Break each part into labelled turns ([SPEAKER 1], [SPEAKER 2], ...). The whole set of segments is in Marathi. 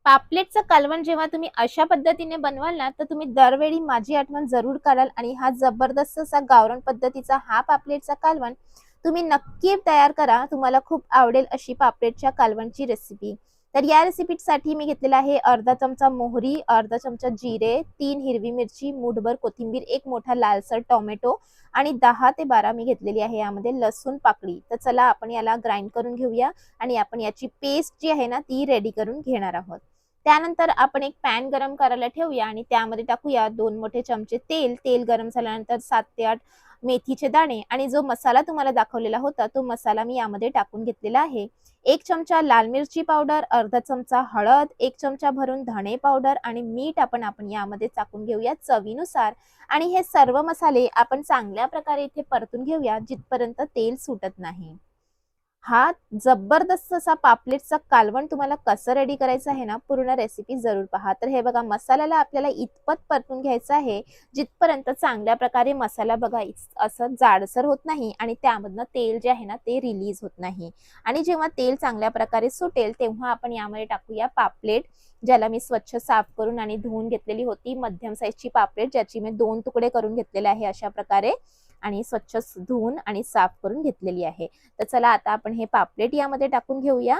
[SPEAKER 1] पापलेटचं कालवण जेव्हा तुम्ही अशा पद्धतीने बनवाल ना, तर तुम्ही दरवेळी माझी आठवण जरूर काढाल आणि हा जबरदस्त असा गावरान पद्धतीचा हा पापलेटचा कालवण तुम्ही नक्की तयार करा. तुम्हाला खूप आवडेल अशी पापलेटच्या कालवणची रेसिपी. तर या रेसिपीसाठी मी घेतलेला आहे अर्धा चमचा मोहरी, अर्धा चमचा जिरे, 3 हिरवी मिरची, मूठभर कोथिंबीर, एक मोठा लालसर टोमॅटो आणि 10 ते 12 मी घेतलेली आहे यामध्ये लसूण पाकळी. तर चला आपण याला ग्राइंड करून घेऊया आणि आपण याची पेस्ट जी आहे ना ती रेडी करून घेणार आहोत. त्यानंतर आपण एक पॅन गरम करायला ठेवूया आणि त्यामध्ये टाकूया 2 मोठे चमचे तेल. तेल गरम झाल्यानंतर 7 ते 8 मेथीचे दाणे आणि जो मसाला तुम्हाला दाखवलेला होता तो मसाला मी यामध्ये टाकून घेतलेला आहे. 1 चमचा लाल मिरची पावडर, अर्धा चमचा हळद, 1 चमचा भरून धणे पावडर आणि मीठ आपण यामध्ये टाकून घेऊया चवीनुसार आणि हे सर्व मसाले आपण चांगल्या प्रकारे इथे परतून घेऊया जिथपर्यंत तेल सुटत नाही. हा जबरदस्त असा पापलेटचा कालवण तुम्हाला कसं रेडी करायचं आहे ना, पूर्ण रेसिपी जरूर पहा. तर हे बघा मसाल्याला आपल्याला इतपत परतून घ्यायचं आहे जिथपर्यंत चांगल्या प्रकारे मसाला बघा असं जाडसर होत नाही आणि त्यामधनं तेल जे आहे ना ते रिलीज होत नाही. आणि जेव्हा तेल चांगल्या प्रकारे सुटेल तेव्हा आपण यामध्ये टाकूया पापलेट, ज्याला मी स्वच्छ साफ करून आणि धुवून घेतलेली होती. मध्यम साईजची पापलेट ज्याची मी 2 तुकडे करून घेतलेले आहे अशा प्रकारे आणि स्वच्छ धुवून आणि साफ करून घेतलेली आहे. तर चला आता आपण हे पापलेट यामध्ये टाकून घेऊया.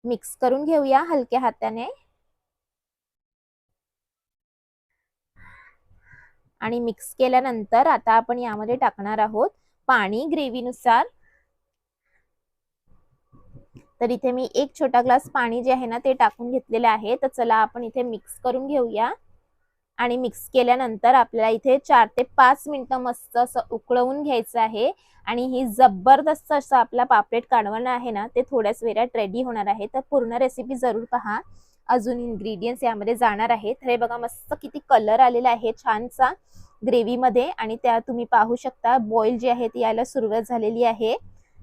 [SPEAKER 1] मिक्स करून घेऊया हलक्या हाताने आणि मिक्स केल्यानंतर आता आपण यामध्ये टाकणार आहोत पाणी ग्रेव्हीनुसार. तर इथे मी 1 छोटा ग्लास पाणी जे आहे ना ते टाकून घेतलेलं आहे. तर चला आपण इथे मिक्स करून घेऊया आणि मिक्स केल्यानंतर आपल्याला इथे 4 ते 5 मिनिटं मस्त असं उकळवून घ्यायचं आहे आणि ही जबरदस्त असं आपला पापलेट कालवण आहे ना ते थोड्याच वेळात रेडी होणार आहे. तर पूर्ण रेसिपी जरूर पहा. अजून इन्ग्रेडियंट्स यामध्ये जाणार आहेत. हे बघा मस्त किती कलर आलेला आहे छानसा ग्रेव्हीमध्ये आणि त्या तुम्ही पाहू शकता बॉईल जी आहे ती यायला सुरुवात झालेली आहे.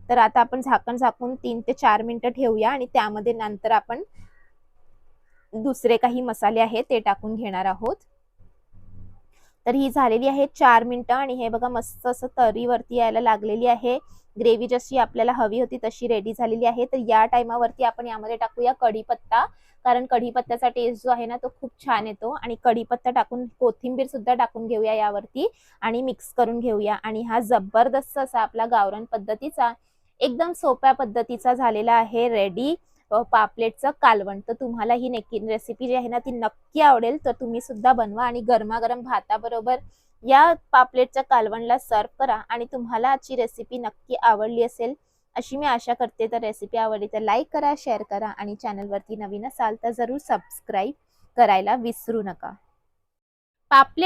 [SPEAKER 1] तर आता आपण झाकण झाकून 3 ते 4 मिनिटं ठेवूया आणि त्यामध्ये नंतर आपण दुसरे काही मसाले आहेत ते टाकून घेणार आहोत. तर ही झालेली आहे 4 मिनिटं आणि हे बघा मस्त असं तरीवरती यायला लागलेली आहे. ग्रेव्ही जशी आपल्याला हवी होती तशी रेडी झालेली आहे. तर या टायमावरती आपण यामध्ये टाकूया कढीपत्ता, कारण कढीपत्त्याचा टेस्ट जो आहे ना तो खूप छान येतो आणि कढीपत्ता टाकून कोथिंबीर सुद्धा टाकून घेऊया यावरती आणि मिक्स करून घेऊया आणि हा जबरदस्त असा आपला गावरान पद्धतीचा एकदम सोप्या पद्धतीचा झालेला आहे रेडी पापलेटचं कालवण. तर तुम्हाला ही रेसिपी जी आहे ना ती नक्की आवडेल. तर तुम्ही सुद्धा बनवा आणि गरमागरम भाताबरोबर या पापलेटच्या कालवणला सर्व करा आणि तुम्हाला आजची रेसिपी नक्की आवडली असेल अशी मी आशा करते. तर रेसिपी आवडली तर लाईक करा, शेअर करा आणि चॅनलवरती नवीन असाल तर जरूर सबस्क्राईब करायला विसरू नका. पापलेट